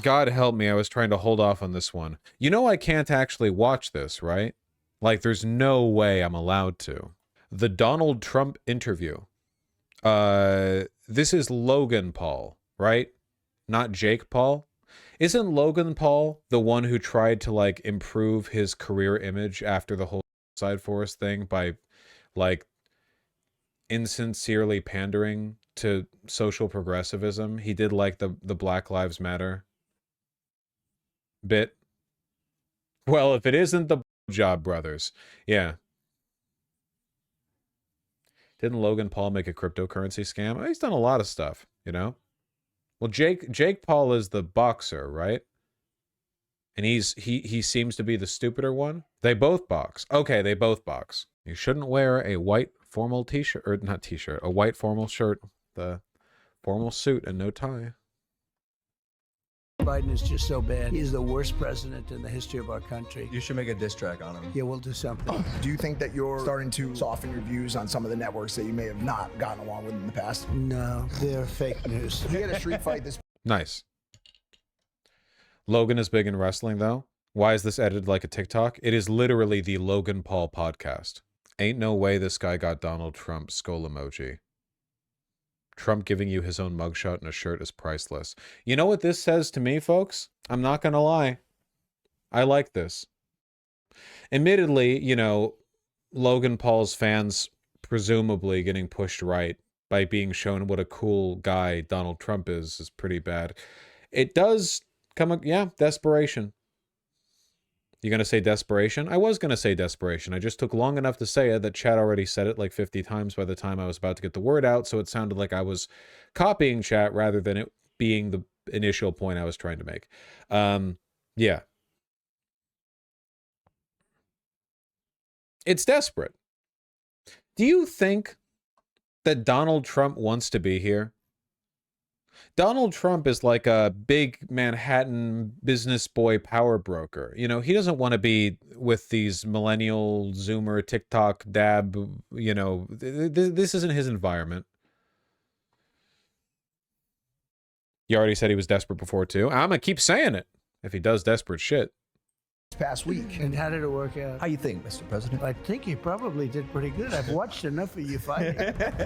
God help me, I was trying to hold off on this one. You know I can't actually watch this, right? Like, there's no way I'm allowed to. The Donald Trump interview. This is Logan Paul, right? Not Jake Paul. Isn't Logan Paul the one who tried to, like, improve his career image after the whole Side Forest thing by, like, insincerely pandering to social progressivism? He did, like, the Black Lives Matter bit. Well, if it isn't the Job Brothers, yeah. Didn't Logan Paul make a cryptocurrency scam? Oh, he's done a lot of stuff, you know? Well, Jake Paul is the boxer, right? And he seems to be the stupider one. They both box. Okay, they both box. You shouldn't wear a white formal t-shirt, or not t-shirt, a white formal shirt, the formal suit and no tie. Biden is just so bad. He's the worst president in the history of our country. You should make a diss track on him. Yeah, we'll do something. Do you think that you're starting to soften your views on some of the networks that you may have not gotten along with in the past? No, they're fake news. If you had a street fight this... Nice. Logan is big in wrestling, though. Why is this edited like a TikTok? It is literally the Logan Paul podcast. Ain't no way this guy got Donald Trump skull emoji. Trump giving you his own mugshot and a shirt is priceless. You know what this says to me, folks? I'm not going to lie. I like this. Admittedly, you know, Logan Paul's fans presumably getting pushed right by being shown what a cool guy Donald Trump is pretty bad. It does come up, yeah, desperation. You going to say desperation? I was going to say desperation. I just took long enough to say it that chat already said it like 50 times by the time I was about to get the word out, so it sounded like I was copying chat rather than it being the initial point I was trying to make. Yeah. It's desperate. Do you think that Donald Trump wants to be here? Donald Trump is like a big Manhattan business boy power broker. You know, he doesn't want to be with these millennial Zoomer TikTok dab, you know, this isn't his environment. You already said he was desperate before too. I'm gonna keep saying it if he does desperate shit. Past week. And how did it work out? How you think, Mr. President? I think you probably did pretty good. I've watched enough of you fighting.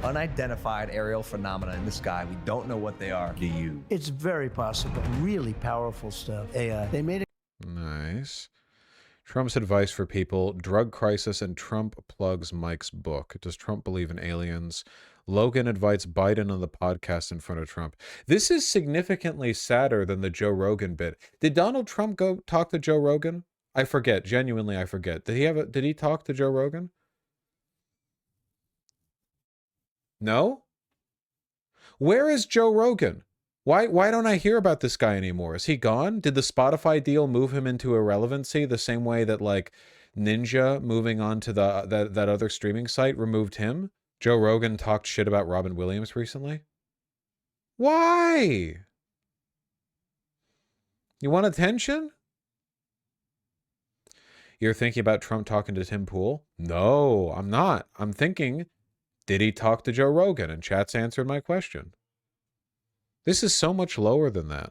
Unidentified aerial phenomena in the sky. We don't know what they are. Do you? It's very possible. Really powerful stuff. AI. They made it. Nice. Trump's advice for people, drug crisis, and Trump plugs Mike's book. Does Trump believe in aliens? Logan invites Biden on the podcast in front of Trump. This is significantly sadder than the Joe Rogan bit. Did Donald Trump go talk to Joe Rogan? I forget. Genuinely, I forget. Did he talk to Joe Rogan? No? Where is Joe Rogan? Why don't I hear about this guy anymore? Is he gone? Did the Spotify deal move him into irrelevancy the same way that, like, Ninja moving on to that other streaming site removed him? Joe Rogan talked shit about Robin Williams recently. Why? You want attention? You're thinking about Trump talking to Tim Pool? No, I'm not. I'm thinking, did he talk to Joe Rogan? And chat's answered my question. This is so much lower than that.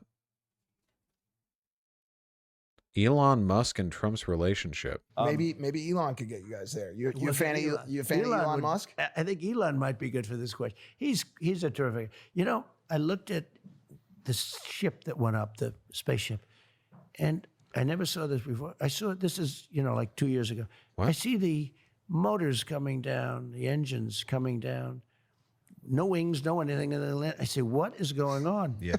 Elon Musk and Trump's relationship. Maybe Elon could get you guys there. You a fan of Elon Musk? I think Elon might be good for this question. He's a terrific. You know, I looked at the ship that went up, the spaceship, and I never saw this before. I saw this is, you know, like 2 years ago. What? I see the motors coming down, the engines coming down, no wings, no anything. And I say, what is going on? Yeah.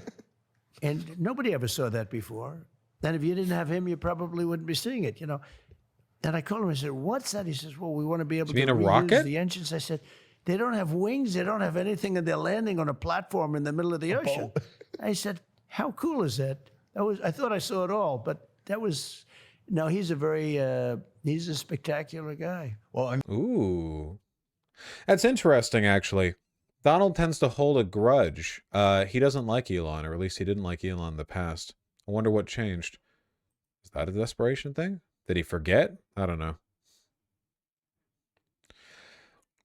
And nobody ever saw that before. And if you didn't have him, you probably wouldn't be seeing it, you know. And I called him, I said, what's that? He says, well, we want to be able to reuse rocket? the engines. I said, they don't have wings, they don't have anything, and they're landing on a platform in the middle of the ocean. I said, how cool is that? I thought I saw it all, but that was, no, he's a spectacular guy. Well, Ooh. That's interesting, actually. Donald tends to hold a grudge. He doesn't like Elon, or at least he didn't like Elon in the past. I wonder what changed. Is that a desperation thing? Did he forget? I don't know.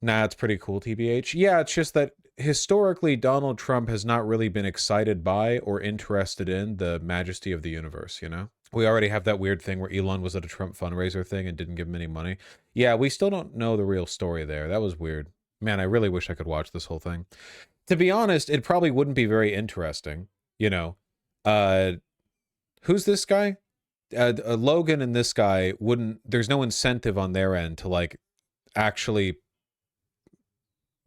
Nah, it's pretty cool, TBH. Yeah, it's just that historically, Donald Trump has not really been excited by or interested in the majesty of the universe, you know? We already have that weird thing where Elon was at a Trump fundraiser thing and didn't give him any money. Yeah, we still don't know the real story there. That was weird. Man, I really wish I could watch this whole thing. To be honest, it probably wouldn't be very interesting, you know? Who's this guy? Logan and this guy wouldn't... There's no incentive on their end to, like, actually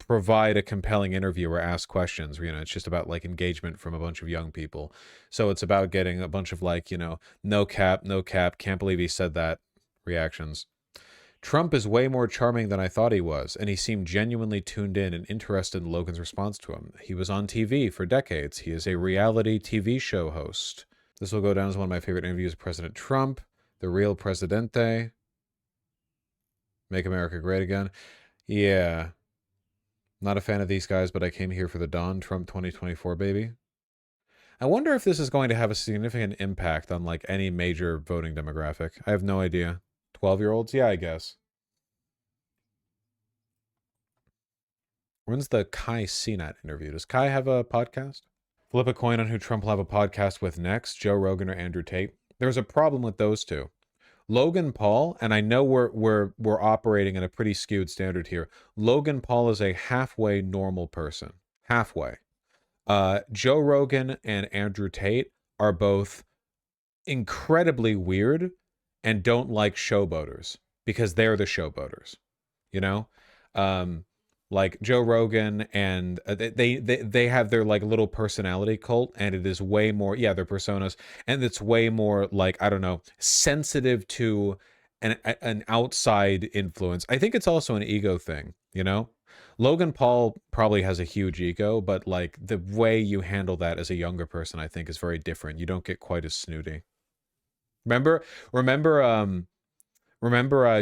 provide a compelling interview or ask questions. You know, it's just about like engagement from a bunch of young people. So it's about getting a bunch of like, you know, no cap, can't believe he said that reactions. Trump is way more charming than I thought he was, and he seemed genuinely tuned in and interested in Logan's response to him. He was on TV for decades. He is a reality TV show host. This will go down as one of my favorite interviews of President Trump, the real Presidente. Make America Great Again. Yeah. Not a fan of these guys, but I came here for the Don Trump 2024, baby. I wonder if this is going to have a significant impact on, like, any major voting demographic. I have no idea. 12-year-olds? Yeah, I guess. When's the Kai Cenat interview? Does Kai have a podcast? Flip a coin on who Trump will have a podcast with next, Joe Rogan or Andrew Tate. There's a problem with those two. Logan Paul, and I know we're operating at a pretty skewed standard here. Logan Paul is a halfway normal person. Halfway. Joe Rogan and Andrew Tate are both incredibly weird and don't like showboaters because they're the showboaters. You know? Like Joe Rogan and they have their like little personality cult, and it is way more, yeah, their personas, and it's way more like, I don't know, sensitive to an outside influence. I think it's also an ego thing, you know? Logan Paul probably has a huge ego, but like the way you handle that as a younger person, I think is very different. You don't get quite as snooty. Remember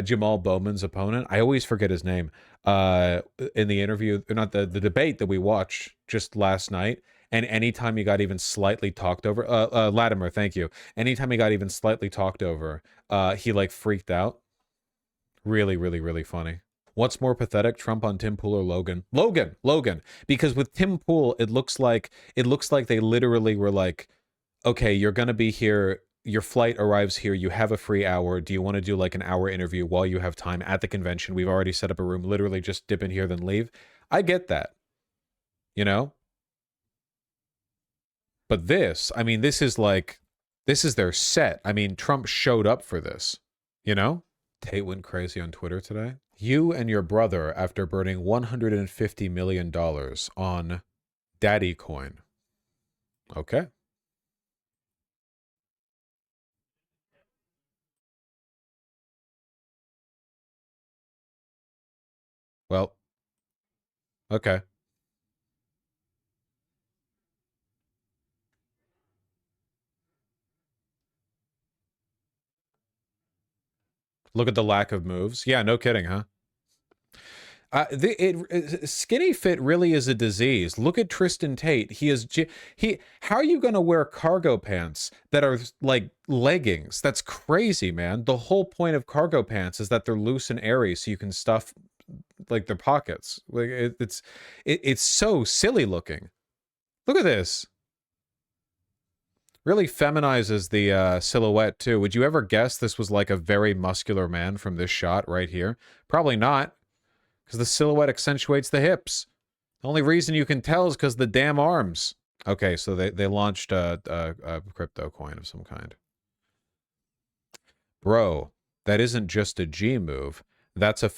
Jamal Bowman's opponent? I always forget his name. In the interview, not the debate that we watched just last night. And anytime he got even slightly talked over, Latimer, thank you. Anytime he got even slightly talked over, he like freaked out. Really, really, really funny. What's more pathetic, Trump on Tim Pool or Logan? Logan. Because with Tim Pool, it looks like they literally were like, okay, you're gonna be here. Your flight arrives here. You have a free hour. Do you want to do like an hour interview while you have time at the convention? We've already set up a room. Literally just dip in here, then leave. I get that. You know? But this, I mean, this is their set. I mean, Trump showed up for this. You know? Tate went crazy on Twitter today. You and your brother after burning $150 million on Daddy Coin. Okay. Well, okay. Look at the lack of moves. Yeah, no kidding, huh? Skinny fit really is a disease. Look at Tristan Tate. How are you going to wear cargo pants that are like leggings? That's crazy, man. The whole point of cargo pants is that they're loose and airy so you can stuff like their pockets. Like it's so silly looking. Look at this. Really feminizes the silhouette too. Would you ever guess this was like a very muscular man from this shot right here? Probably not, because the silhouette accentuates the hips. The only reason you can tell is because the damn arms. Okay, so they launched a crypto coin of some kind. Bro, that isn't just a G move. That's a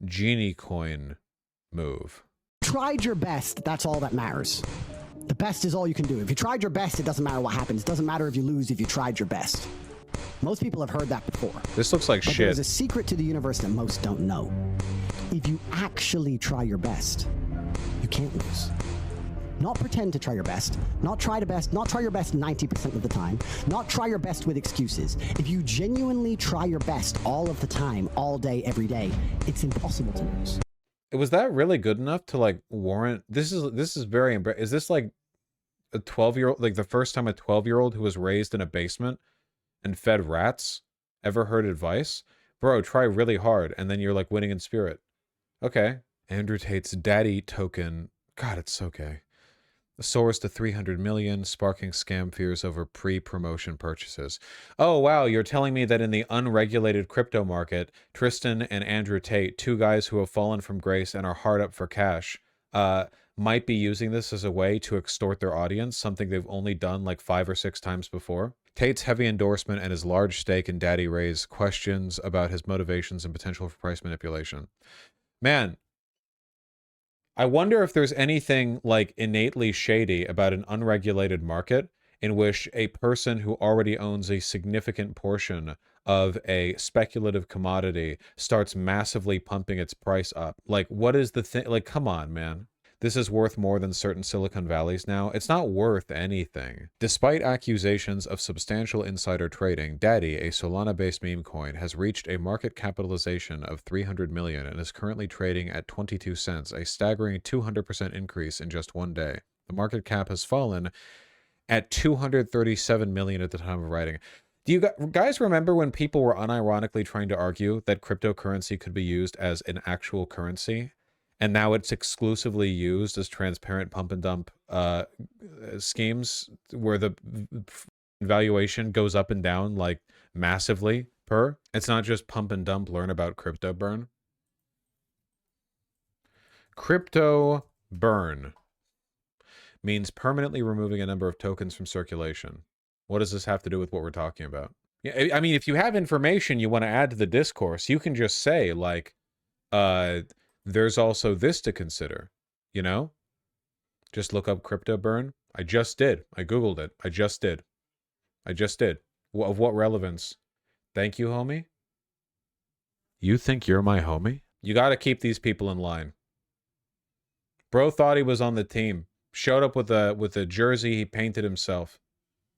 genie coin move. Tried your best, that's all that matters. The best is all you can do. If you tried your best, it doesn't matter what happens. It doesn't matter if you lose if you tried your best. Most people have heard that before. This looks like but shit. There's a secret to the universe that most don't know. If you actually try your best, you can't lose. Not pretend to try your best. Not try your best 90% of the time. Not try your best with excuses. If you genuinely try your best all of the time, all day, every day, it's impossible to lose. Was that really good enough to like warrant? This is very embarrassing. Is this like a 12-year-old, like the first time a 12-year-old who was raised in a basement and fed rats ever heard advice? Bro, try really hard and then you're like winning in spirit. Okay. Andrew Tate's daddy token. God, it's so gay. Soars to 300 million, sparking scam fears over pre-promotion purchases. Oh, wow, you're telling me that in the unregulated crypto market, Tristan and Andrew Tate, two guys who have fallen from grace and are hard up for cash, might be using this as a way to extort their audience, something they've only done like 5 or 6 times before? Tate's heavy endorsement and his large stake in Daddy raise questions about his motivations and potential for price manipulation. Man, I wonder if there's anything like innately shady about an unregulated market in which a person who already owns a significant portion of a speculative commodity starts massively pumping its price up. Like, what is the thing? Like, come on, man. This is worth more than certain Silicon Valleys now. It's not worth anything. Despite accusations of substantial insider trading, Daddy, a Solana-based meme coin, has reached a market capitalization of 300 million and is currently trading at 22 cents, a staggering 200% increase in just one day. The market cap has fallen at 237 million at the time of writing. Do you guys remember when people were unironically trying to argue that cryptocurrency could be used as an actual currency? And now it's exclusively used as transparent pump and dump schemes where the valuation goes up and down like massively per. It's not just pump and dump, learn about crypto burn. Crypto burn means permanently removing a number of tokens from circulation. What does this have to do with what we're talking about? Yeah, I mean, if you have information you want to add to the discourse, you can just say like, there's also this to consider, you know? Just look up crypto burn. I just did. I Googled it. I just did. Of what relevance? Thank you, homie. You think you're my homie? You got to keep these people in line. Bro thought he was on the team. Showed up with a jersey he painted himself.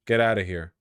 Get out of here.